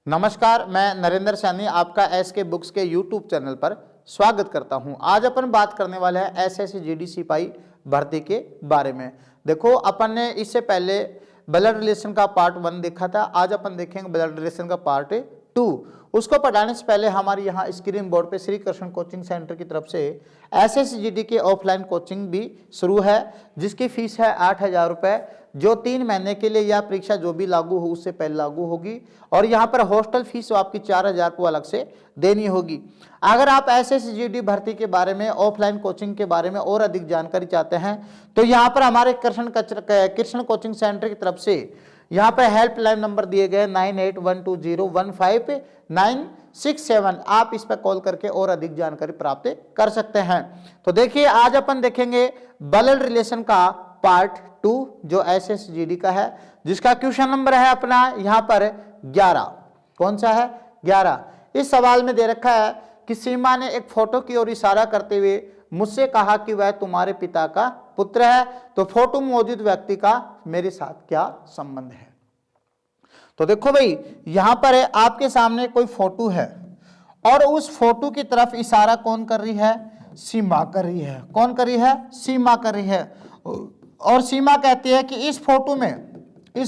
नमस्कार, मैं नरेंद्र सैनी आपका एसके बुक्स के यूट्यूब चैनल पर स्वागत करता हूं। आज अपन बात करने वाले हैं एसएससी जीडी सिपाही भर्ती के बारे में। देखो, अपन ने इससे पहले ब्लड रिलेशन का पार्ट 1 देखा था। आज अपन देखेंगे ब्लड रिलेशन का पार्ट 2। उसको पढ़ाने से पहले हमारे यहाँ स्क्रीन बोर्ड पे श्री कृष्ण कोचिंग सेंटर की तरफ से एसएससी जीडी के ऑफलाइन कोचिंग भी शुरू है, जिसकी फीस है 8,000 रुपये, जो 3 महीने के लिए या परीक्षा जो भी लागू हो उससे पहले लागू होगी। और यहाँ पर हॉस्टल फीस आपकी 4,000 को अलग से देनी होगी। अगर आप एसएससी जीडी भर्ती के बारे में, ऑफलाइन कोचिंग के बारे में और अधिक जानकारी चाहते हैं तो यहाँ पर हमारे कृष्ण कोचिंग सेंटर की तरफ से यहाँ पर हेल्पलाइन नंबर दिए गए 9812015967। आप इस पर कॉल करके और अधिक जानकारी प्राप्त कर सकते हैं। तो देखिए, आज अपन देखेंगे ब्लड रिलेशन का पार्ट 2 जो एसएससी जीडी का है, जिसका क्वेश्चन नंबर है अपना यहाँ पर 11। कौन सा है? 11। इस सवाल में दे रखा है कि सीमा ने एक फोटो की ओर इशारा करते हुए मुझसे कहा कि वह तुम्हारे पिता का पुत्र है, तो फोटो मौजूद व्यक्ति का मेरे साथ क्या संबंध है। तो देखो भाई, यहां पर आपके सामने कोई फोटो है और उस फोटो की तरफ इशारा कौन कर रही है? सीमा कर रही है। कौन कर रही है? सीमा कर रही है। और सीमा कहती है कि इस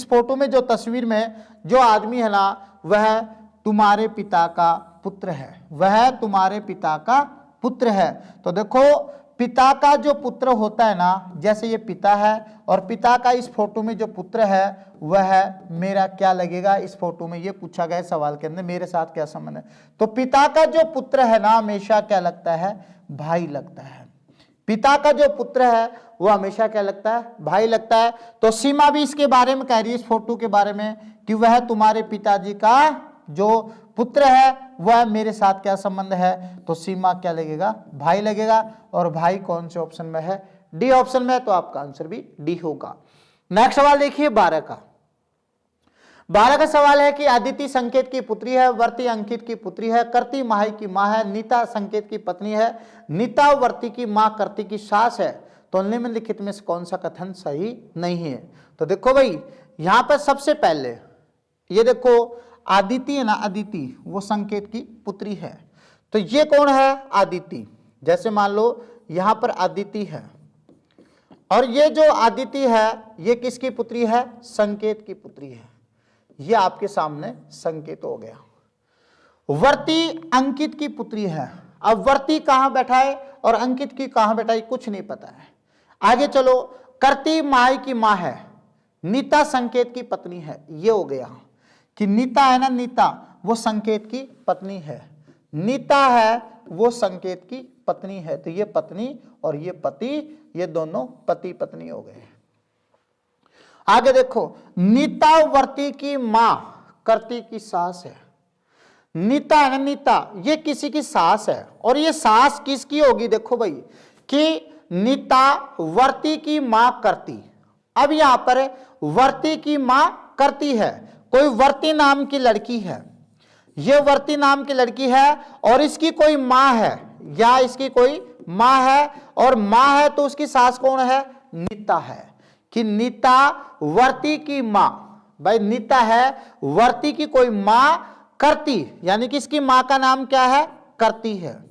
फोटो में जो तस्वीर में जो आदमी है ना, वह तुम्हारे पिता का पुत्र है। वह तुम्हारे पिता का पुत्र है। तो देखो, पिता का जो पुत्र होता है ना, जैसे ये पिता है और पिता का इस फोटो में जो पुत्र है वह मेरा क्या लगेगा? इस फोटो में ये पूछा गया सवाल के अंदर, मेरे साथ क्या संबंध है। तो पिता का जो पुत्र है ना, हमेशा क्या लगता है? भाई लगता है। पिता का जो पुत्र है वो हमेशा क्या लगता है? भाई लगता है। तो सीमा भी इसके बारे में कह रही है, इस फोटो के बारे में, कि वह तुम्हारे पिताजी का जो पुत्र है वह मेरे साथ क्या संबंध है। तो सीमा क्या लगेगा? भाई लगेगा। और भाई कौन से ऑप्शन में है? डी ऑप्शन में है। तो आपका आंसर भी डी होगा। नेक्स्ट सवाल देखिए 12 का। 12 का सवाल है कि अदिति संकेत की पुत्री है, वर्ती अंकित की पुत्री है, करती माही की मां है, नीता संकेत की पत्नी है, नीता वर्ती की मां करती की सास है। तो निम्नलिखित में से कौन सा कथन सही नहीं है? तो देखो भाई, यहां पर सबसे पहले ये देखो, आदिति है ना, अदिति वो संकेत की पुत्री है। तो ये कौन है? आदिति। जैसे मान लो यहां पर आदिति है और ये जो आदिति है ये किसकी पुत्री है? संकेत की पुत्री है। ये आपके सामने संकेत हो गया। वर्ती अंकित की पुत्री है। अब वर्ती कहां बैठा है और अंकित की कहां बैठा है कुछ नहीं पता है। आगे चलो, करती माई की मां है, नीता संकेत की पत्नी है। ये हो गया कि नीता है ना, नीता वो संकेत की पत्नी है। नीता है वो संकेत की पत्नी है। तो ये पत्नी और ये पति, ये दोनों पति पत्नी हो गए। आगे देखो, नीता वर्ती की मां करती की सास है। नीता है ना, नीता ये किसी की सास है। और ये सास किसकी होगी? देखो भाई, कि नीता वर्ती की मां करती। अब यहां पर वर्ती की मां करती है, कोई वर्ती नाम की लड़की है। ये वर्ती नाम की लड़की है और इसकी कोई मां है या इसकी कोई मां है, और मां है तो उसकी सास कौन है? नीता है। कि नीता वर्ती की मां, भाई नीता है वर्ती की कोई मां करती, यानी कि इसकी मां का नाम क्या है? करती है।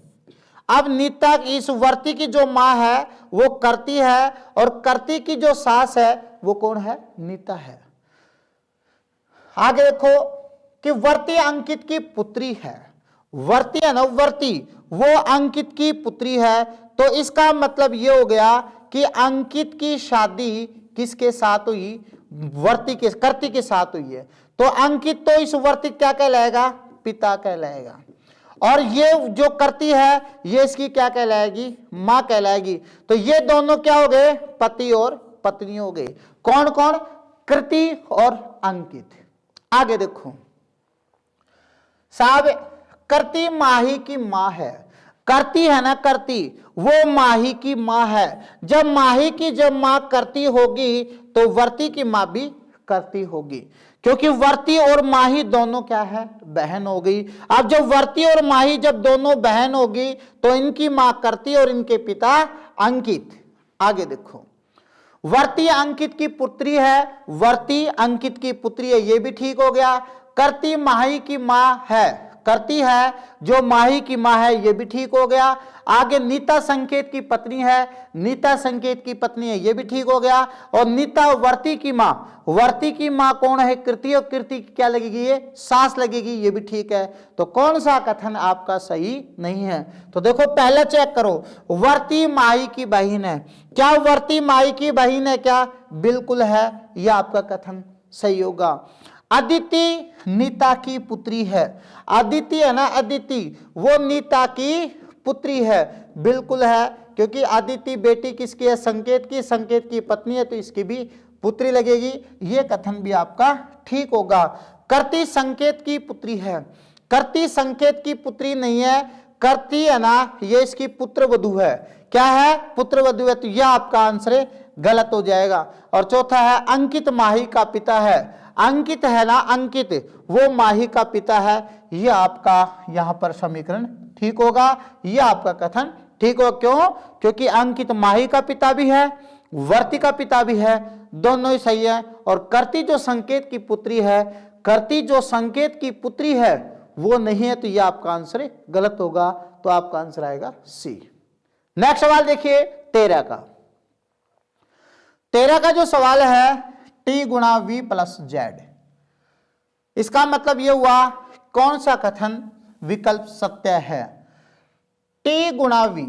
अब नीता इस वर्ती की जो मां है वो करती है और करती की जो सास है वो कौन है? नीता है। आगे देखो कि वर्ती अंकित की पुत्री है। वर्ती है ना, वर्ती वो अंकित की पुत्री है। तो इसका मतलब ये हो गया कि अंकित की शादी किसके साथ हुई? वर्ती के, करती के साथ हुई है। तो अंकित तो इस वर्ती क्या कहलाएगा? पिता कहलाएगा। और ये जो करती है ये इसकी क्या कहलाएगी? मां कहलाएगी। तो ये दोनों क्या हो गए? पति और पत्नी हो गए। कौन कौन? कृति और अंकित। आगे देखो साहब, करती माही की मां है। करती है ना, करती वो माही की मां है। जब माही की जब मां करती होगी तो वर्ती की मां भी करती होगी, क्योंकि वर्ती और माही दोनों क्या है? बहन हो गई। अब जब वर्ती और माही जब दोनों बहन होगी तो इनकी मां करती और इनके पिता अंकित। आगे देखो, वर्ती अंकित की पुत्री है, वर्ती अंकित की पुत्री है, ये भी ठीक हो गया। करती माही की माँ है, करती है जो माही की माँ है, ये भी ठीक हो गया। आगे नीता संकेत की पत्नी है, नीता संकेत की पत्नी है, ये भी ठीक हो गया। और नीता वर्ती की माँ, वर्ती की माँ कौन है? कृति, और कृति की क्या लगेगी? ये सास लगेगी, ये भी ठीक है। तो कौन सा कथन आपका सही नहीं है? तो देखो पहले चेक करो, वर्ती माई की बहन है, क्या वर्ती माई की बहन है? क्या बिल्कुल है, यह आपका कथन सही होगा। अदिति नीता की पुत्री है, अदिति है ना, अदिति वो नीता की पुत्री है, बिल्कुल है, क्योंकि अदिति बेटी किसकी है? संकेत की, संकेत की पत्नी है, तो इसकी भी पुत्री लगेगी, ये कथन भी आपका ठीक होगा। करती संकेत की पुत्री है, करती संकेत की पुत्री नहीं है, करती है ना, ये इसकी पुत्र वधू है, क्या है? पुत्र वधू है, तो यह आपका आंसर गलत हो जाएगा। और चौथा है अंकित माही का पिता है, अंकित है ना, अंकित वो माही का पिता है, यह आपका यहां पर समीकरण ठीक होगा, यह आपका कथन ठीक हो। क्यों? क्योंकि अंकित माही का पिता भी है, वर्ती का पिता भी है, दोनों ही सही है। और करती जो संकेत की पुत्री है, करती जो संकेत की पुत्री है वो नहीं है, तो यह आपका आंसर गलत होगा, तो आपका आंसर आएगा सी। नेक्स्ट सवाल देखिए 13 का। 13 का जो सवाल है टी गुणा वी प्लस जेड, इसका मतलब यह हुआ कौन सा कथन विकल्प सत्य है? टी गुणा वी,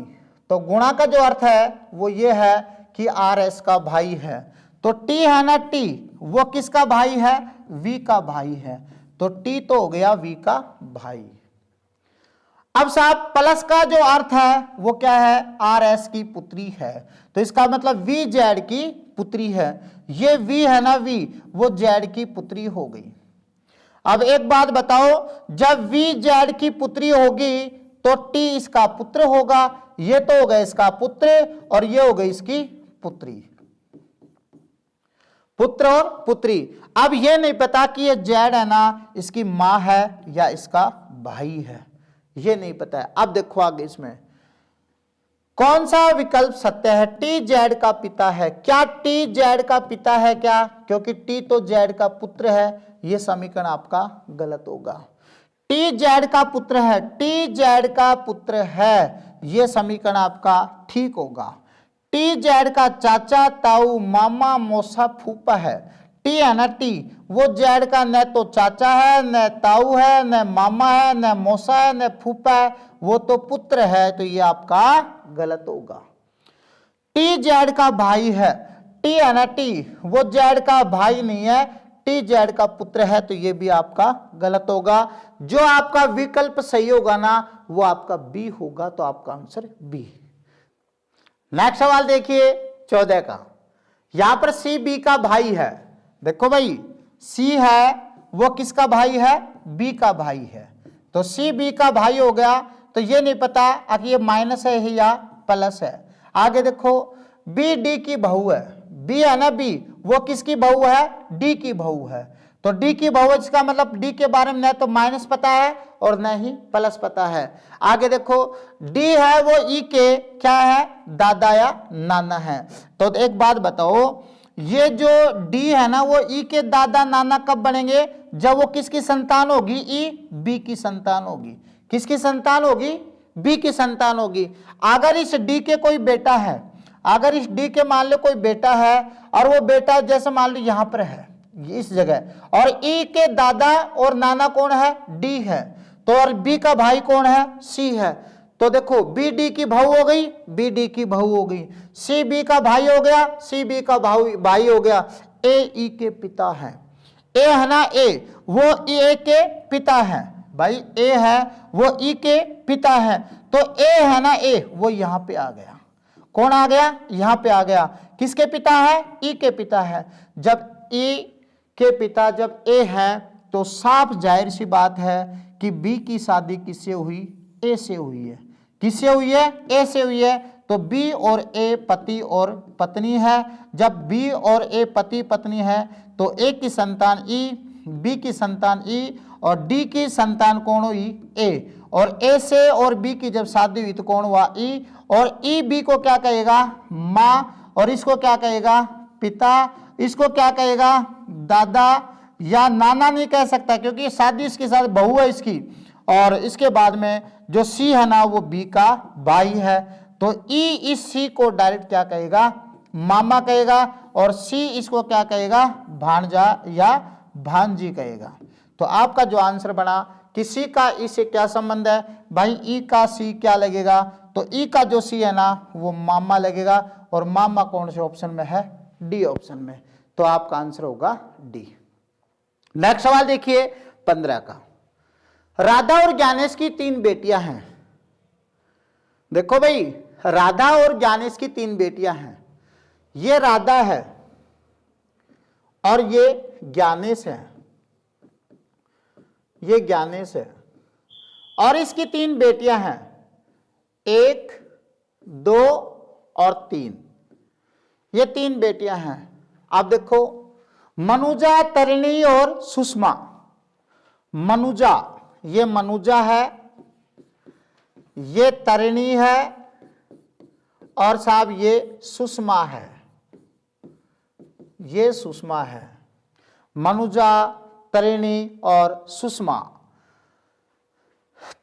तो गुणा का जो अर्थ है वो ये है कि आर एस का भाई है, तो टी है ना, टी वो किसका भाई है? वी का भाई है, तो टी तो हो गया वी का भाई। अब साहब प्लस का जो अर्थ है वो क्या है? आर एस की पुत्री है, तो इसका मतलब वी जेड की पुत्री है, ये वी है ना, वी वो जेड की पुत्री हो गई। अब एक बात बताओ, जब वी जेड की पुत्री होगी तो टी इसका पुत्र होगा, ये तो हो गया इसका पुत्र और ये हो गई इसकी पुत्री, पुत्र और पुत्री। अब ये नहीं पता कि ये जेड है ना, इसकी मां है या इसका भाई है, ये नहीं पता है। अब देखो आगे इसमें कौन सा विकल्प सत्य है? टी जेड का पिता है, क्या टी जेड का पिता है? क्या? क्योंकि टी तो जेड का पुत्र है, यह समीकरण आपका गलत होगा। टी जेड का पुत्र है, टी जेड का पुत्र है, यह समीकरण आपका ठीक होगा। टी जेड का चाचा, ताऊ, मामा, मौसा, फूफा है, टी है ना, टी वो जेड का न तो चाचा है, न ताऊ है, न मामा है, न मौसा है, न फूफा है, वो तो पुत्र है, तो ये आपका गलत होगा। टी जेड का भाई है, टी है ना, टी वो जेड का भाई नहीं है, टी जेड का पुत्र है, तो ये भी आपका गलत होगा। जो आपका विकल्प सही होगा ना वो आपका बी होगा, तो आपका आंसर बी। नेक्स्ट सवाल देखिए 14 का। यहां पर सी बी का भाई है, देखो भाई सी है वो किसका भाई है? बी का भाई है, तो सी बी का भाई हो गया, तो ये नहीं पता कि ये माइनस है या प्लस है। आगे देखो बी डी की बहू है, बी है ना, बी वो किसकी बहू है? डी की बहू है, तो डी की बहू है, इसका मतलब डी के बारे में न तो माइनस पता है और न ही प्लस पता है। आगे देखो डी है वो ई के क्या है? दादा या नाना है। तो एक बात बताओ, ये जो डी है ना वो ई के दादा नाना कब बनेंगे? जब वो किसकी संतान होगी? ई बी की संतान होगी। किसकी संतान होगी? बी की संतान होगी। अगर इस डी के कोई बेटा है, अगर इस डी के मान लो कोई बेटा है और वो बेटा जैसे मान लो यहां पर है इस जगह, और ई के दादा और नाना कौन है? डी है, तो और बी का भाई कौन है? सी है, तो देखो बी डी की बहू हो गई, बी डी की बहू हो गई, सी बी का भाई हो गया, सी बी का भाई हो गया। ए ई के पिता है, ए है ना, ए वो ए के पिता है, भाई ए है वो ई के पिता है, तो ए है ना, ए वो यहां पे आ गया, कौन आ गया? यहां पे आ गया। किसके पिता है? ई के पिता है। जब ई के पिता जब ए है तो साफ जाहिर सी बात है कि बी की शादी किससे हुई? ए से हुई है। किससे हुई है? ए से हुई है, तो बी और ए पति और पत्नी है। जब बी और ए पति पत्नी है तो ए की संतान ई, बी की संतान ई और डी की संतान कौन हुई? ए, और ए से और बी की जब शादी हुई तो कौन हुआ? ई, और ई बी को क्या कहेगा? माँ, और इसको क्या कहेगा? पिता, इसको क्या कहेगा? दादा, या नाना नहीं कह सकता क्योंकि शादी इसके साथ बहू है इसकी, और इसके बाद में जो सी है ना वो बी का भाई है, तो ई इस सी को डायरेक्ट क्या कहेगा, मामा कहेगा, और सी इसको क्या कहेगा, भांजा या भांजी कहेगा। तो आपका जो आंसर बना कि सी का ई से क्या संबंध है भाई, ई का सी क्या लगेगा, तो ई का जो सी है ना वो मामा लगेगा, और मामा कौन से ऑप्शन में है, डी ऑप्शन में। तो आपका आंसर होगा डी। नेक्स्ट सवाल देखिए 15 का। राधा और ज्ञानेश की 3 बेटियां हैं। देखो भाई, राधा और ज्ञानेश की 3 बेटियां हैं। ये राधा है और ये ज्ञानेश है, ये ज्ञानेश है, और इसकी 3 बेटियां हैं, 1, 2 और 3। ये 3 बेटियां हैं। आप देखो, मनुजा, तरिणी और सुषमा। मनुजा, ये मनुजा है, ये तरिणी है, और साहब ये सुषमा है, ये सुषमा है। मनुजा, तरिणी और सुषमा।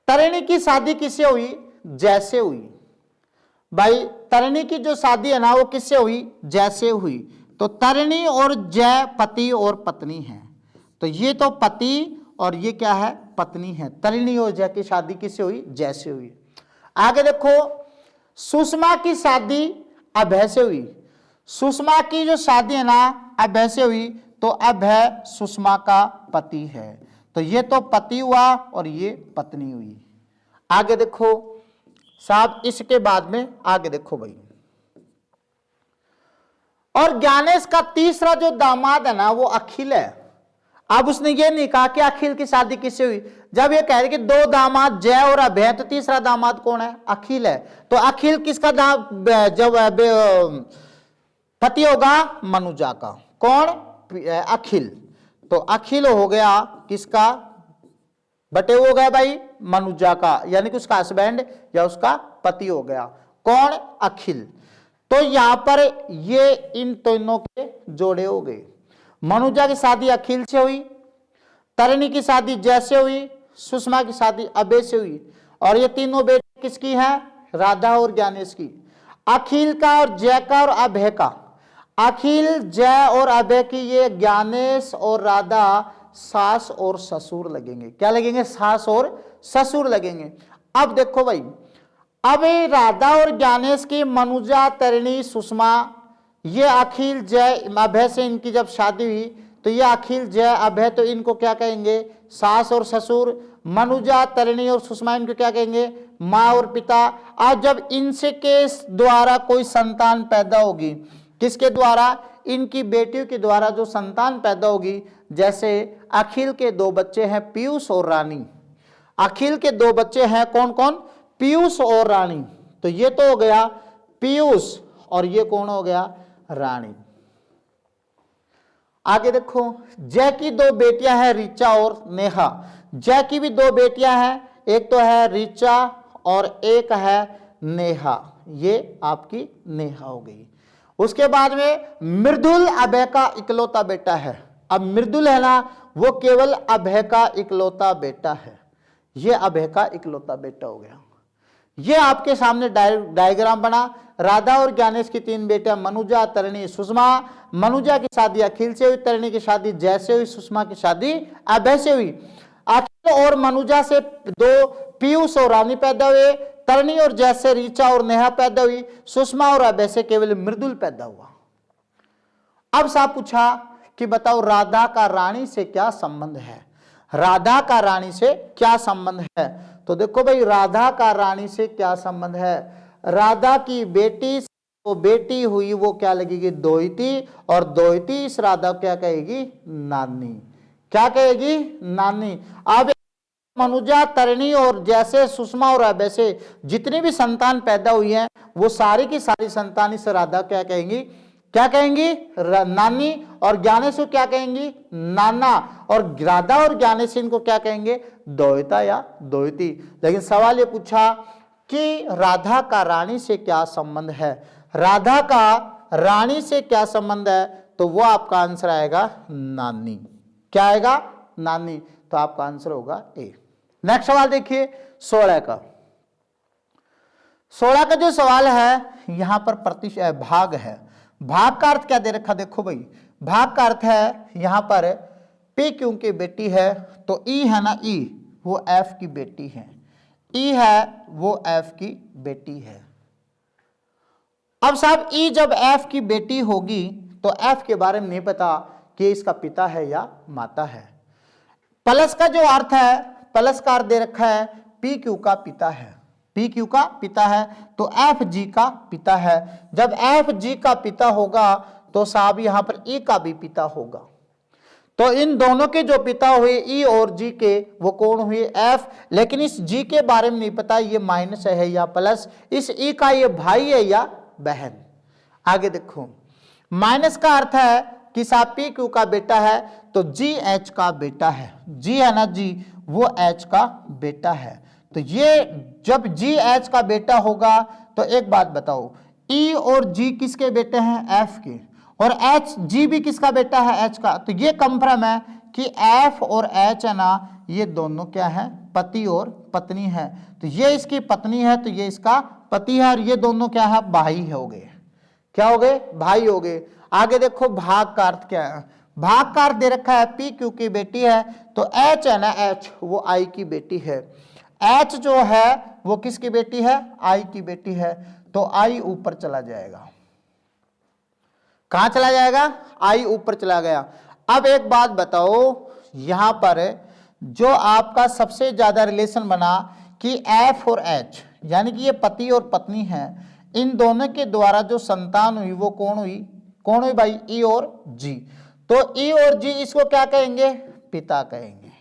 तरिणी की शादी किससे हुई, जैसे हुई। भाई तरिणी की जो शादी है ना वो किससे हुई, जैसे हुई। तो तरिणी और जय पति और पत्नी है, तो ये तो पति और ये क्या है, पत्नी है। तरिणी और जय की शादी किससे हुई, जैसे हुई। आगे देखो, सुषमा की शादी अभय से हुई। सुषमा की जो शादी है ना अभय से हुई, तो अभय सुषमा का पति है, तो ये तो पति हुआ और ये पत्नी हुई। आगे देखो साहब, इसके बाद में आगे देखो भाई, और ज्ञानेश का तीसरा जो दामाद है ना वो अखिल है। अब उसने ये नहीं कहा कि अखिल की शादी किससे हुई, जब ये कह रहे कि 2 दामाद जय और अभय, तो तीसरा दामाद कौन है, अखिल है। तो अखिल किसका जब पति होगा, मनुजा का। कौन, अखिल। तो अखिल हो गया किसका, बटे हो गया भाई मनुजा का, यानी कि उसका हस्बैंड या उसका पति हो गया। कौन, अखिल। तो यहां पर ये इन दोनों के जोड़े हो गए। मनुजा की शादी अखिल से हुई, तरिणी की शादी जय से हुई, सुषमा की शादी अभय से हुई, और ये तीनों बेटे किसकी हैं, राधा और ज्ञानेश की। अखिल का और जय का और अभय का, अखिल, जय और अभय की ये ज्ञानेश और राधा सास और ससुर लगेंगे। क्या लगेंगे, सास और ससुर लगेंगे। अब देखो भाई, अब राधा और ज्ञानेश की मनुजा, तरिणी, सुषमा, ये अखिल, जय, अभय से इनकी जब शादी हुई, तो ये अखिल, जय, अभय, तो इनको क्या कहेंगे, सास और ससुर। मनुजा, तरिणी और सुषमा इनको क्या कहेंगे, माँ और पिता। आज जब इनसे के द्वारा कोई संतान पैदा होगी, किसके द्वारा, इनकी बेटियों के द्वारा जो संतान पैदा होगी, जैसे अखिल के 2 बच्चे हैं, पीयूष और रानी। अखिल के 2 बच्चे हैं, कौन कौन, पीयूष और रानी। तो ये तो हो गया पीयूष, और ये कौन हो गया, रानी। आगे देखो, जय की 2 बेटियां हैं, ऋचा और नेहा। जय की भी 2 बेटियां हैं, एक तो है ऋचा और एक है नेहा। ये आपकी नेहा हो गई। उसके बाद में मृदुल अभय का इकलौता बेटा है। अब मृदुल है ना वो केवल अभय का इकलौता बेटा है, ये अभय का इकलौता बेटा हो गया। ये आपके सामने डायग्राम बना। राधा और ज्ञानेश की 3 बेटियां, मनुजा, तरिणी, सुषमा। मनुजा की शादी अखिल से हुई, तरिणी की शादी जय से हुई, सुषमा की शादी अभय से हुई। अखिल और मनुजा से 2 पीयूष और रानी पैदा हुए, तरिणी और जय से ऋचा और नेहा पैदा हुई, सुषमा और अभय से केवल मृदुल पैदा हुआ। अब साहब पूछा कि बताओ राधा का रानी से क्या संबंध है, राधा का रानी से क्या संबंध है। तो देखो भाई, राधा का रानी से क्या संबंध है, राधा की बेटी वो बेटी हुई वो क्या लगेगी, दोहिती, और दोहिती इस राधा को क्या कहेगी, नानी। क्या कहेगी, नानी। अब मनुजा, तरिणी और जैसे सुषमा और अभय से जितनी भी संतान पैदा हुई हैं, वो सारी की सारी संतान इस राधा क्या कहेंगी, क्या कहेंगी, नानी। और ज्ञानेश को क्या कहेंगी, नाना। और राधा और ज्ञानेश इनको क्या कहेंगे, दोहिता या दोहिती। लेकिन सवाल ये पूछा कि राधा का रानी से क्या संबंध है, राधा का रानी से क्या संबंध है, तो वो आपका आंसर आएगा नानी। क्या आएगा, नानी। तो आपका आंसर होगा ए। नेक्स्ट सवाल देखिए 16 का। 16 का जो सवाल है यहां पर भाग है। भाग का अर्थ क्या दे रखा, देखो भाई, भाग का अर्थ है यहां पर P क्योंकि बेटी है तो E है ना, E वो F की बेटी है, E है वो F की बेटी है। अब साहब E जब F की बेटी होगी तो F के बारे में नहीं पता कि इसका पिता है या माता है। प्लस का जो अर्थ है, प्लस का अर्थ दे रखा है पी क्यू का पिता है, पी क्यू का पिता है तो एफ जी का पिता है। जब एफ जी का पिता होगा तो साहब यहां पर ई का भी पिता होगा। तो इन दोनों के जो पिता हुए ई और जी के वो कौन हुए, एफ। लेकिन इस जी के बारे में नहीं पता ये माइनस है या प्लस, इस ई का ये भाई है या बहन। आगे देखो, माइनस का अर्थ है कि साहब पी क्यू का बेटा है तो जी एच का बेटा है, जी है ना जी वो एच का बेटा है। तो ये जब जी एच का बेटा होगा तो एक बात बताओ, ई और जी किसके बेटे हैं, एफ के, और एच जी भी किसका बेटा है, एच का। तो ये कंफर्म है कि एफ और एच है ना ये दोनों क्या है, पति और पत्नी है। तो ये इसकी पत्नी है तो ये इसका पति है, और ये दोनों क्या है, भाई हो गए। क्या हो गए, भाई हो गए। आगे देखो भाग का अर्थ क्या है, भाग का अर्थ दे रखा है पी क्यू की बेटी है तो एच है ना, एच वो आई की बेटी है। एच जो है वो किसकी बेटी है, आई की बेटी है। तो आई ऊपर चला जाएगा, कहां चला जाएगा, आई ऊपर चला गया। अब एक बात बताओ, यहां पर जो आपका सबसे ज्यादा रिलेशन बना कि एफ और एच यानी कि ये पति और पत्नी है, इन दोनों के द्वारा जो संतान हुई वो कौन हुई, कौन हुई भाई, ई और जी। तो ई और जी इसको क्या कहेंगे, पिता कहेंगे,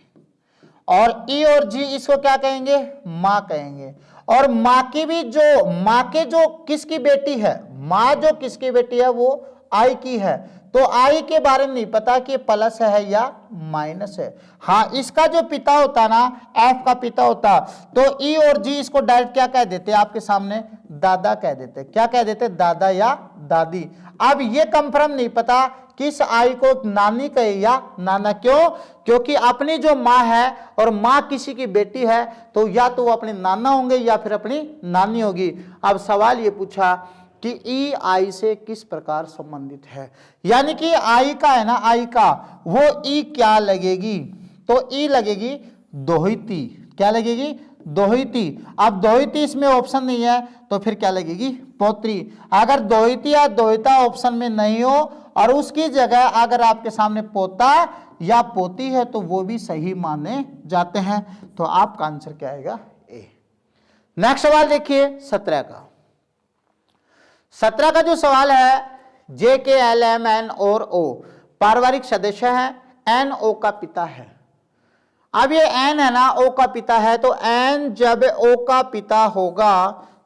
और ई और जी इसको क्या कहेंगे, मां कहेंगे। और मां की भी जो, मां के जो किसकी बेटी है, मां जो किसकी बेटी है वो आई की है। तो आई के बारे में नहीं पता कि प्लस है या माइनस है। हाँ, इसका जो पिता होता ना, एफ का पिता होता, तो ई और जी इसको डायरेक्ट क्या कह देते, आपके सामने दादा कह देते। क्या कह देते, दादा या दादी। अब ये कंफर्म नहीं पता किस आई को नानी कहे या नाना, क्यों, क्योंकि अपनी जो माँ है और माँ किसी की बेटी है तो या तो वो अपने नाना होंगे या फिर अपनी नानी होगी। अब सवाल ये पूछा कि ई आई से किस प्रकार संबंधित है, यानी कि आई का है ना, आई का वो ई क्या लगेगी, तो ई लगेगी दोहिती। क्या लगेगी, दोहिती। अब दोहिती इसमें ऑप्शन नहीं है तो फिर क्या लगेगी, पौत्री। अगर दोहिती या दोहिता ऑप्शन में नहीं हो और उसकी जगह अगर आपके सामने पोता या पोती है तो वो भी सही माने जाते हैं। तो आपका आंसर क्या आएगा, ए। नेक्स्ट सवाल देखिए 17 का। 17 का जो सवाल है, जे के एल एम एन और ओ पारिवारिक सदस्य है, एन ओ का पिता है। अब ये एन है ना, ओ का पिता है, तो एन जब ओ का पिता होगा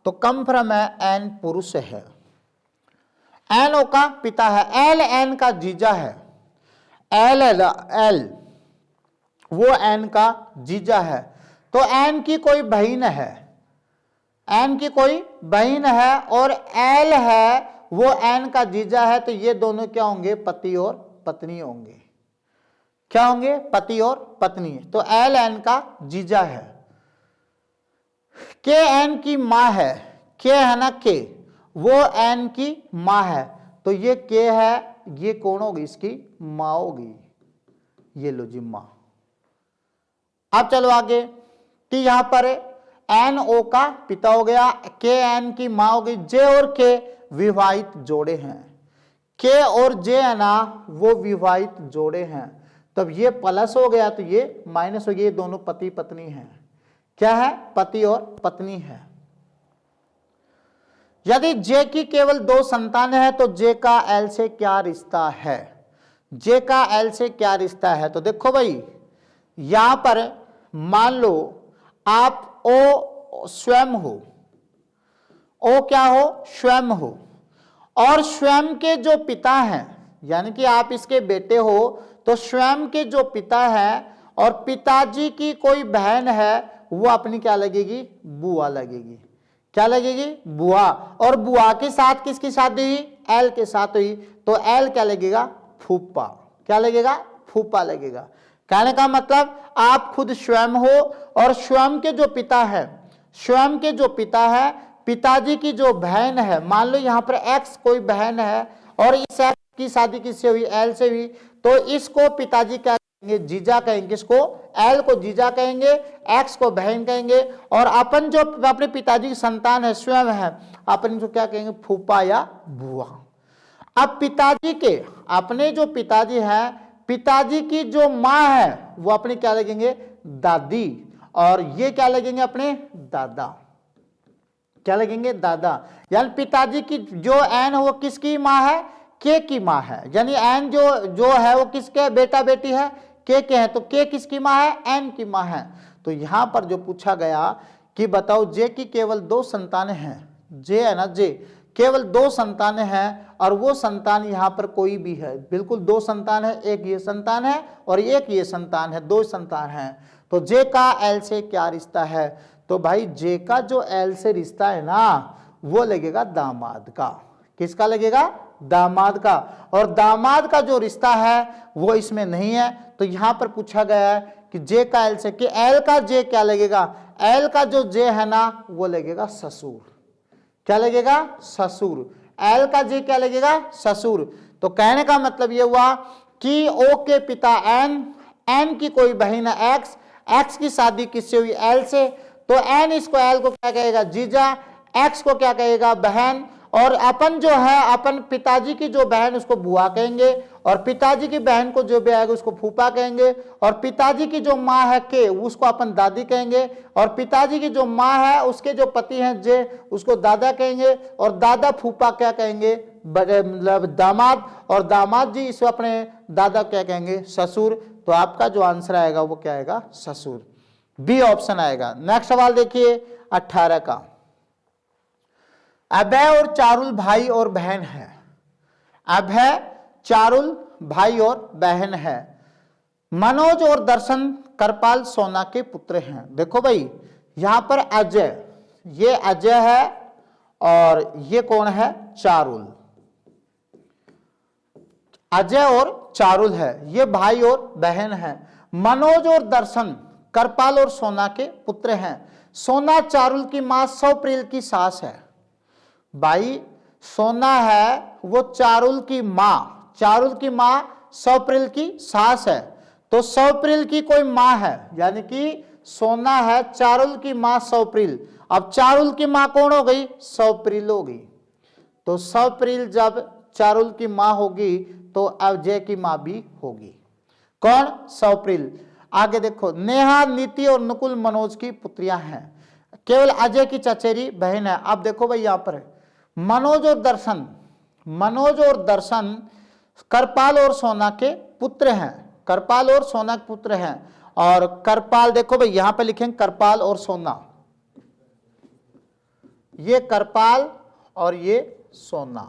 तो कंफर्म है एन पुरुष है, एन ओ का पिता है। एल एन का जीजा है, एल एल वो एन का जीजा है। तो एन की कोई बहन है, एन की कोई बहन है, और एल है वो एन का जीजा है। तो ये दोनों क्या होंगे, पति और पत्नी होंगे। क्या होंगे, पति और पत्नी। तो एल एन का जीजा है। के एन की मां है, के है ना, के वो एन की मां है। तो ये के है, ये कौन होगी, इसकी मां होगी। ये लो जी मां। अब चलो आगे कि यहां पर एन ओ का पिता हो गया, के एन की मां हो गई। जे और के विवाहित जोड़े हैं, के और जे है ना वो विवाहित जोड़े हैं। तब ये प्लस हो गया तो ये माइनस हो गया, ये दोनों पति पत्नी हैं। क्या है, पति और पत्नी है। यदि जे की केवल 2 संतान है तो जे का एल से क्या रिश्ता है, जे का एल से क्या रिश्ता है। तो देखो भाई, यहां पर मान लो आप ओ स्वयं हो, ओ क्या हो, स्वयं हो, और स्वयं के जो पिता हैं यानी कि आप इसके बेटे हो, तो स्वयं के जो पिता है और पिताजी की कोई बहन है वो अपनी क्या लगेगी, बुआ लगेगी। क्या लगेगी, बुआ। और बुआ के साथ किसकी शादी हुई, एल के साथ हुई, तो एल क्या लगेगा, फूफा। क्या लगेगा, फूफा लगेगा। कहने का मतलब आप खुद स्वयं हो और स्वयं के जो पिता है, स्वयं के जो पिता है, पिताजी की जो बहन है, मान लो यहाँ पर एक्स कोई बहन है और इस एक्स की शादी किससे हुई, एल से हुई, तो इसको पिताजी क्या कहेंगे, जीजा कहेंगे। इसको एल को जीजा कहेंगे, एक्स को बहन कहेंगे, और अपन जो अपने पिताजी की संतान है, स्वयं है, अपन इसको क्या कहेंगे, फूफा या बुआ। अब पिताजी के अपने जो पिताजी हैं, पिताजी की जो माँ है वो अपने क्या लगेंगे, दादी, और ये क्या लगेंगे, अपने दादा। क्या लगेंगे, दादा। यानी पिताजी की जो एन है वो किसकी माँ है, के की माँ है। यानी एन जो है वो किसके बेटा बेटी है, के हैं, तो के किसकी माँ है, एन की माँ है। तो यहां पर जो पूछा गया कि बताओ जे की केवल 2 संतानें हैं, जे है ना, जे केवल 2 संतानें हैं, और वो संतान यहां पर कोई भी है, बिल्कुल 2 संतान है, एक ये संतान है और एक ये संतान है, 2 संतान है। तो जे का एल से क्या रिश्ता है, तो भाई जे का जो एल से रिश्ता है ना, वो लगेगा दामाद का। किसका लगेगा, दामाद का। और दामाद का जो रिश्ता है वो इसमें नहीं है। तो यहां पर पूछा गया है कि जे का एल से, कि एल का जे क्या लगेगा, एल का जो जे है ना वो लगेगा ससुर। क्या लगेगा, ससुर। एल का जे क्या लगेगा, ससुर। तो कहने का मतलब ये हुआ कि ओ के पिता एन, एन की कोई बहन है एक्स, एक्स की शादी किससे हुई, एल से, तो एन इसको एल को क्या कहेगा, जीजा, एक्स को क्या कहेगा, बहन, और अपन जो है, अपन पिताजी की जो बहन उसको बुआ कहेंगे, और पिताजी की बहन को जो भी आएगा उसको फूफा कहेंगे, और पिताजी की जो माँ है के, उसको अपन दादी कहेंगे, और पिताजी की जो माँ है उसके जो पति हैं जे, उसको दादा कहेंगे, और दादा फूफा क्या कहेंगे, मतलब दामाद, और दामाद जी इसे अपने दादा क्या कहेंगे, ससुर। तो आपका जो आंसर आएगा वो क्या आएगा, ससुर, बी ऑप्शन आएगा। नेक्स्ट सवाल देखिए 18 का। अभय और चारुल भाई और बहन है। अभय, चारुल भाई और बहन है। मनोज और दर्शन करपाल सोना के पुत्र हैं। देखो भाई यहां पर अजय, ये अजय है और ये कौन है, चारुल। अजय और चारुल है, ये भाई और बहन है। मनोज और दर्शन करपाल और सोना के पुत्र हैं। सोना चारुल की मां सौप्रील की सास है। भाई सोना है वो चारुल की मां, चारुल की मां सौप्रील की सास है। तो सौप्रील की कोई मां है, यानी कि सोना है चारुल की मां सौप्रील। अब चारुल की मां कौन हो गई, सौप्रील हो गई। तो सौप्रील जब चारुल की मां होगी तो अजय की मां भी होगी। कौन, सौप्रील। आगे देखो, नेहा, नीति और नकुल मनोज की पुत्रियां हैं। केवल अजय की चचेरी बहन है। अब देखो भाई यहां पर मनोज और दर्शन, मनोज और दर्शन करपाल और सोना के पुत्र हैं। करपाल और सोना के पुत्र हैं। और करपाल देखो भाई यहां पे लिखेंगे करपाल और सोना, ये करपाल और ये सोना।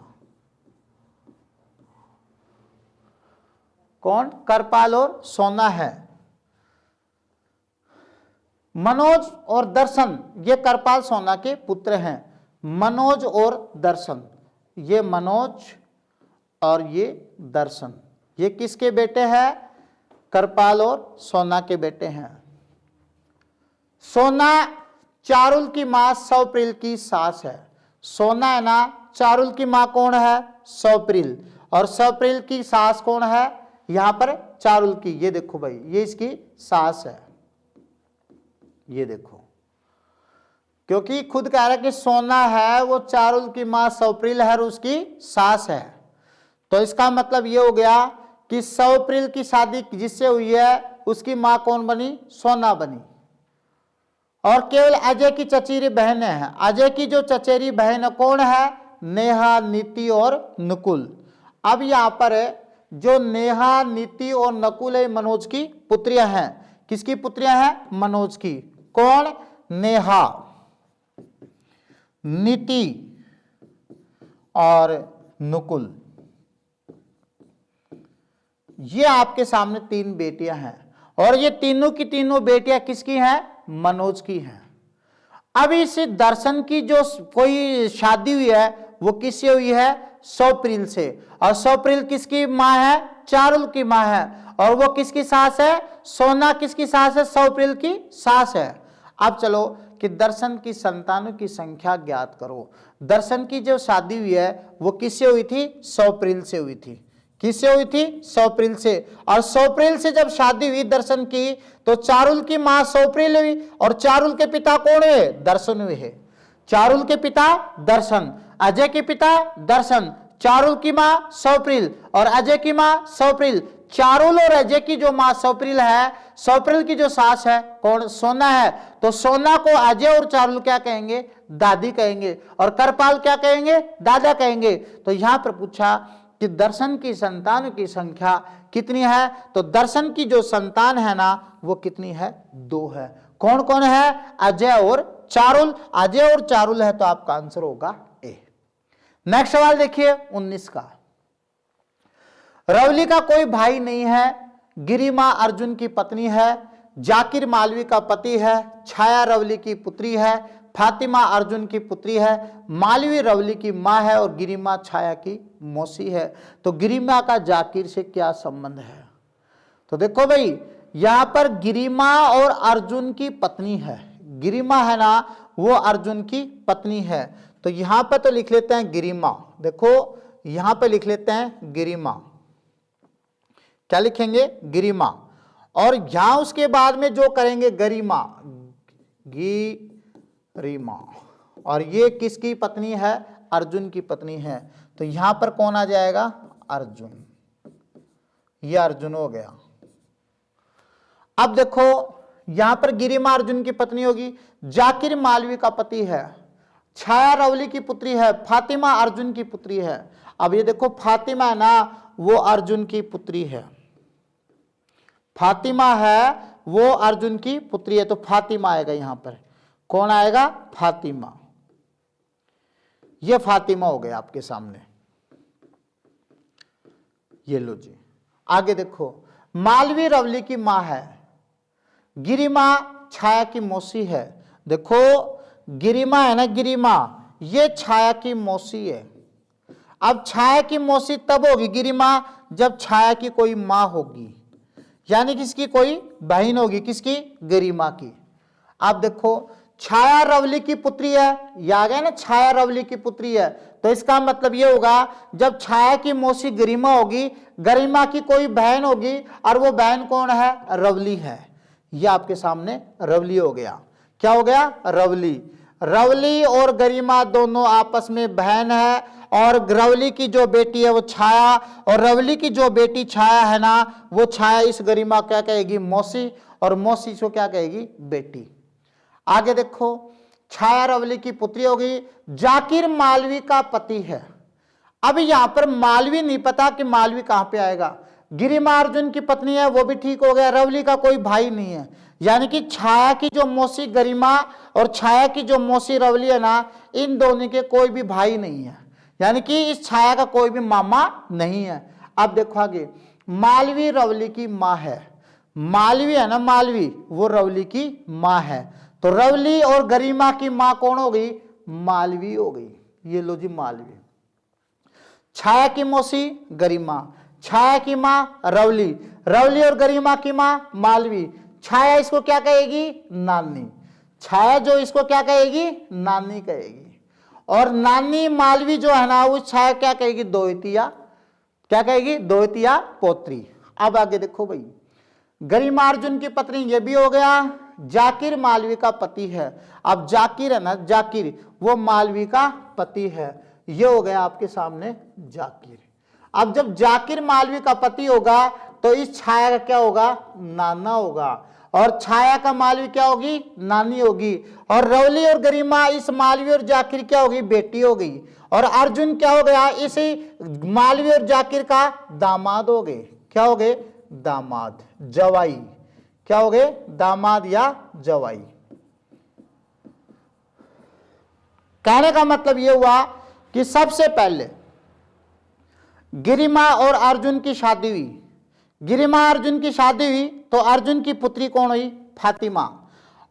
कौन, करपाल और सोना है। मनोज और दर्शन ये करपाल सोना के पुत्र हैं। मनोज और दर्शन, ये मनोज और ये दर्शन, ये किसके बेटे हैं, करपाल और सोना के बेटे हैं। सोना चारुल की मां सौप्रील की सास है। सोना है ना, चारुल की मां कौन है, सौप्रील, और सौप्रील की सास कौन है, यहां पर चारुल की, ये देखो भाई ये इसकी सास है, ये देखो, क्योंकि खुद कह रहा है कि सोना है वो चारुल की मां सौप्रील है और उसकी सास है। तो इसका मतलब ये हो गया कि सौप्रील की शादी जिससे हुई है उसकी मां कौन बनी, सोना बनी। और केवल अजय की चचेरी बहनें हैं। अजय की जो चचेरी बहन कौन है, नेहा, नीति और नकुल। अब यहां पर जो नेहा, नीति और नकुल है मनोज की पुत्रियां हैं। किसकी पुत्रियां हैं, मनोज की। कौन, नेहा, नीति और नकुल। ये आपके सामने 3 बेटियां हैं और ये तीनों की तीनों बेटियां किसकी हैं, मनोज की हैं। अब इस दर्शन की जो कोई शादी हुई है वो किससे हुई है, सौप्रील से। और सौप्रील किसकी मां है, चारुल की मां है। और वो किसकी सास है? सोना किसकी सास है? सौप्रिल की सास है। अब चलो कि दर्शन की संतानों की संख्या ज्ञात करो। दर्शन की जो शादी हुई है वो किससे हुई थी? सौप्रिल से हुई थी। किससे हुई थी? सौप्रिल से। और सौप्रिल से जब शादी हुई दर्शन की तो चारुल की मां सौप्रिल हुई और चारुल के पिता कौन हुए? दर्शन हुए है। चारुल के पिता दर्शन, अजय के पिता दर्शन, चारुल की मां सौप्रिल और अजय की मां सौप्रिल। चारुल और अजय की जो मां सौप्रिल है, सौप्रिल की जो सास है कौन? सोना है। तो सोना को अजय और चारुल क्या कहेंगे? दादी कहेंगे। और करपाल क्या कहेंगे? दादा कहेंगे। तो यहां पर पूछा कि दर्शन की संतानों की संख्या कितनी है? तो दर्शन की जो संतान है ना वो कितनी है? 2 है। कौन कौन है? अजय और चारुल। अजय और चारुल है तो आपका आंसर होगा ए। नेक्स्ट सवाल देखिए 19 का। रवली का कोई भाई नहीं है, गिरिमा अर्जुन की पत्नी है, जाकिर मालवी का पति है, छाया रवली की पुत्री है, फातिमा अर्जुन की पुत्री है, मालवी रवली की मां है और गिरिमा छाया की मौसी है। तो गिरिमा का जाकिर से क्या संबंध है? तो देखो भाई यहां पर गिरिमा और अर्जुन की पत्नी है। गिरिमा है ना वो अर्जुन की पत्नी है। तो यहां पर तो लिख लेते हैं गिरिमा। देखो यहां पर लिख लेते हैं गिरिमा। क्या लिखेंगे? गिरिमा। और यहां उसके बाद में जो करेंगे गरिमा, गिरिमा। और ये किसकी पत्नी है? अर्जुन की पत्नी है। तो यहां पर कौन आ जाएगा? अर्जुन। ये अर्जुन हो गया। अब देखो यहां पर गिरिमा अर्जुन की पत्नी होगी, जाकिर मालवी का पति है, छाया रवली की पुत्री है, फातिमा अर्जुन की पुत्री है। अब ये देखो फातिमा है ना वो अर्जुन की पुत्री है। फातिमा है वो अर्जुन की पुत्री है। तो फातिमा आएगा यहां पर। कौन आएगा? फातिमा। ये फातिमा हो गया आपके सामने। ये लो जी। आगे देखो मालवी रवली की मां है, गिरिमा छाया की मौसी है। देखो गिरिमा है ना, गिरिमा ये छाया की मौसी है। अब छाया की मौसी तब होगी गिरिमा जब छाया की कोई मां होगी, यानी किसकी कोई बहन होगी। किसकी? गरिमा की। अब देखो छाया रवली की पुत्री है, ये आ गया ना, छाया रवली की पुत्री है। तो इसका मतलब ये होगा जब छाया की मौसी गरिमा होगी, गरिमा की कोई बहन होगी और वो बहन कौन है? रवली है। ये आपके सामने रवली हो गया। क्या हो गया? रवली। रवली और गरिमा दोनों आपस में बहन है और रवली की जो बेटी है वो छाया और रवली की जो बेटी छाया है ना वो छाया इस गरिमा क्या कहेगी? मौसी। और मौसी को क्या कहेगी? बेटी। आगे देखो छाया रवली की पुत्री होगी, जाकिर मालवी का पति है। अब यहां पर मालवी नहीं पता कि मालवी कहां पे आएगा। गिरिमा अर्जुन की पत्नी है वो भी ठीक हो गया, रवली का कोई भाई नहीं है, यानी कि छाया की जो मौसी गरिमा और छाया की जो मौसी रवली है ना इन दोनों के कोई भी भाई नहीं है, यानी कि इस छाया का कोई भी मामा नहीं है। अब देखो आगे मालवी रवली की मां है। मालवी है ना, मालवी वो रवली की मां है। तो रवली और गरिमा की मां कौन हो गई? मालवी हो गई। ये लो जी मालवी। छाया की मौसी गरिमा, छाया की मां रवली, रवली और गरिमा की मां मालवी। छाया इसको क्या कहेगी? नानी। छाया जो इसको क्या कहेगी? नानी कहेगी। और नानी मालवी जो है ना उस छाया क्या कहेगी? दोहतिया। क्या कहेगी? दोहतिया पोत्री। अब आगे देखो भाई गरिमा अर्जुन की पत्नी ये भी हो गया, जाकिर मालवी का पति है। अब जाकिर है ना, जाकिर वो मालवी का पति है। ये हो गया आपके सामने जाकिर। अब जब जाकिर मालवी का पति होगा तो इस छाया का क्या होगा? नाना होगा। और छाया का मालवी क्या होगी? नानी होगी। और रवली और गरिमा इस मालवी और जाकिर क्या होगी? बेटी हो गई। और अर्जुन क्या हो गया? इसी मालवी और जाकिर का दामाद हो गए। क्या हो गए? दामाद, जवाई। क्या हो गए? दामाद या जवाई। कहने का मतलब यह हुआ कि सबसे पहले गिरिमा और अर्जुन की शादी हुई। गिरिमा अर्जुन की शादी हुई तो अर्जुन की पुत्री कौन हुई? फातिमा।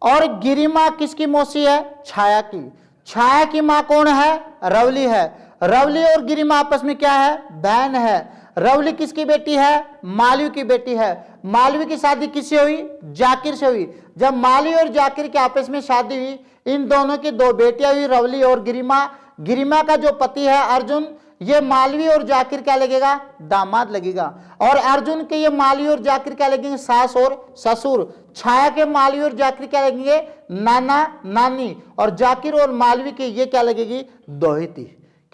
और गिरिमा किसकी मौसी है? छाया की। छाया की मां कौन है? रवली है। रवली और गिरिमा आपस में क्या है? बहन है। रवली किसकी बेटी है? मालवी की बेटी है। मालवी की शादी किससे हुई? जाकिर से हुई। जब मालवी और जाकिर के आपस में शादी हुई, इन दोनों की दो बेटियां हुई, रवली और गिरिमा। गिरिमा का जो पति है अर्जुन, ये मालवी और जाकिर क्या लगेगा? दामाद लगेगा। और अर्जुन के ये मालवी और जाकिर क्या लगेंगे? सास और ससुर। छाया के मालवी और जाकिर क्या लगेंगे? नाना नानी। और जाकिर और मालवी के ये क्या लगेगी? दोहिती।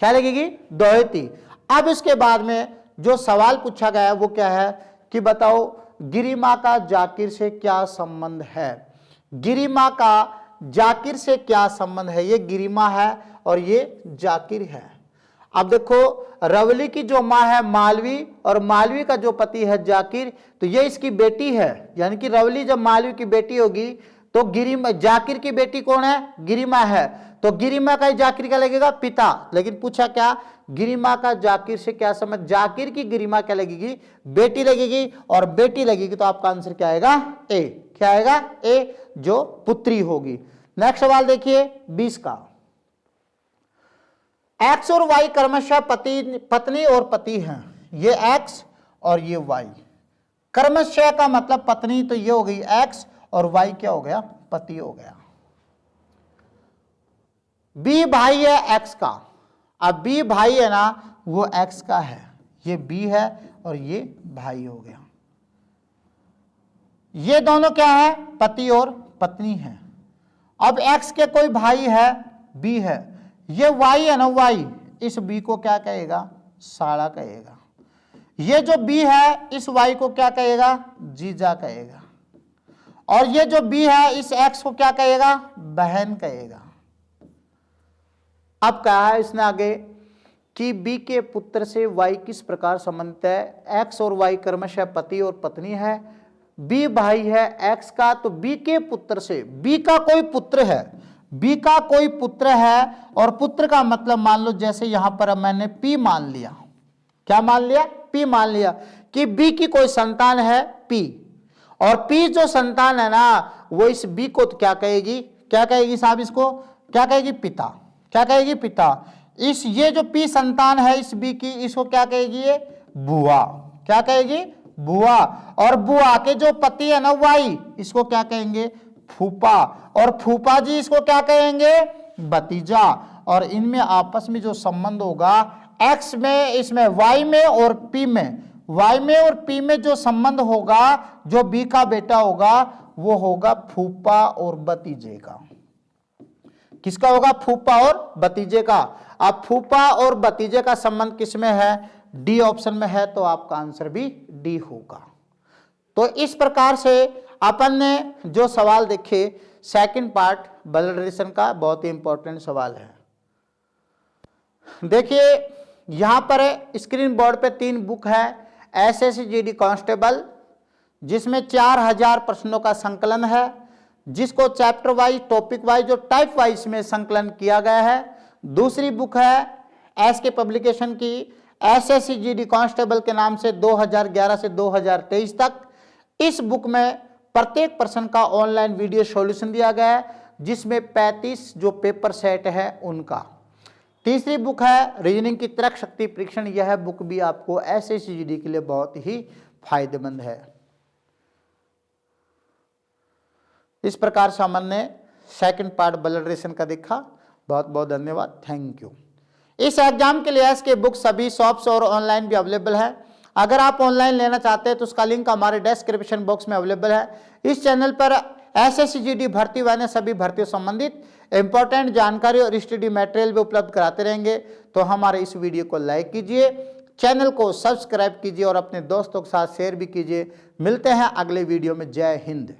क्या लगेगी? दोहिती। अब इसके बाद में जो सवाल पूछा गया है वो क्या है कि बताओ गिरिमा का जाकिर से क्या संबंध है? गिरिमा का जाकिर से क्या संबंध है? ये गिरिमा है और ये जाकिर है। अब देखो रवली की जो माँ है मालवी और मालवी का जो पति है जाकिर, तो ये इसकी बेटी है। यानी कि रवली जब मालवी की बेटी होगी तो गिरिमा, जाकिर की बेटी कौन है? गिरिमा है। तो गिरिमा का जाकिर क्या लगेगा? पिता। लेकिन पूछा क्या? गिरिमा का जाकिर से क्या संबंध? जाकिर की गिरिमा क्या लगेगी? बेटी लगेगी। और बेटी लगेगी तो आपका आंसर क्या आएगा? ए। क्या आएगा? ए, जो पुत्री होगी। नेक्स्ट सवाल देखिए 20 का। एक्स और वाई क्रमशः पत्नी और पति हैं। ये एक्स और ये वाई। क्रमशः का मतलब पत्नी, तो ये हो गई एक्स और वाई क्या हो गया? पति हो गया। बी भाई है एक्स का। अब बी भाई है ना, वो एक्स का है। ये बी है और ये भाई हो गया। ये दोनों क्या है? पति और पत्नी है। अब एक्स के कोई भाई है, बी है। ये वाई है ना, वाई, इस बी को क्या कहेगा? साला कहेगा। ये जो बी है इस वाई को क्या कहेगा? जीजा कहेगा। और ये जो बी है इस एक्स को क्या कहेगा? बहन कहेगा। अब कहा है इसने आगे कि बी के पुत्र से वाई किस प्रकार संबंधित है? एक्स और वाई क्रमशः पति और पत्नी है। बी भाई है एक्स का, तो बी के पुत्र से, बी का कोई पुत्र है, बी का कोई पुत्र है। और पुत्र का मतलब मान लो जैसे यहां पर मैंने पी मान लिया। क्या मान लिया? पी मान लिया कि बी की कोई संतान है पी। और पी जो संतान है ना, वो इस बी को क्या कहेगी? क्या कहेगी साहब? इसको क्या कहेगी? पिता। क्या कहेगी? पिता। इस ये जो पी संतान है इस बी की, इसको क्या कहेगी? ये बुआ। क्या कहेगी? बुआ। और बुआ के जो पति है ना वाई, इसको क्या कहेंगे? फूफा। और फूफा जी इसको क्या कहेंगे? भतीजा। और इनमें आपस में जो संबंध होगा एक्स में, इसमें वाई में और पी में, वाई में और पी में जो संबंध होगा, जो बी का बेटा होगा, वो होगा फूफा और भतीजे का। किसका होगा? फूफा और भतीजे का। अब फूफा और भतीजे का संबंध किसमें है? डी ऑप्शन में है, तो आपका आंसर भी डी होगा। तो इस प्रकार से अपन ने जो सवाल देखे, सेकंड पार्ट ब्लड रिलेशन का बहुत ही इंपॉर्टेंट सवाल है। देखिए यहां पर स्क्रीन बोर्ड पे 3 बुक है। एसएससी कांस्टेबल, जिसमें 4000 प्रश्नों का संकलन है, जिसको चैप्टर वाइज, टॉपिक वाइज और टाइप वाइज में संकलन किया गया है। दूसरी बुक है एसके पब्लिकेशन की एसएससी कांस्टेबल के नाम से 2011 से 2023 तक। इस बुक में प्रत्येक प्रश्न का ऑनलाइन वीडियो सॉल्यूशन दिया गया है, जिसमें 35 जो पेपर सेट है उनका। तीसरी बुक है रीजनिंग की तर्क शक्ति परीक्षण। यह बुक भी आपको एसएससी के लिए बहुत ही फायदेमंद है। इस प्रकार से हमने सेकंड पार्ट ब्लड रिलेशन का देखा। बहुत बहुत धन्यवाद, थैंक यू। इस एग्जाम के लिए इसके बुक सभी शॉप्स और ऑनलाइन भी अवेलेबल है। अगर आप ऑनलाइन लेना चाहते हैं तो उसका लिंक हमारे डिस्क्रिप्शन बॉक्स में अवेलेबल है। इस चैनल पर एसएससी भर्ती वाले सभी भर्तियों संबंधित इंपॉर्टेंट जानकारी और स्टडी मटेरियल भी उपलब्ध कराते रहेंगे। तो हमारे इस वीडियो को लाइक कीजिए, चैनल को सब्सक्राइब कीजिए और अपने दोस्तों के साथ शेयर भी कीजिए। मिलते हैं अगले वीडियो में। जय हिंद।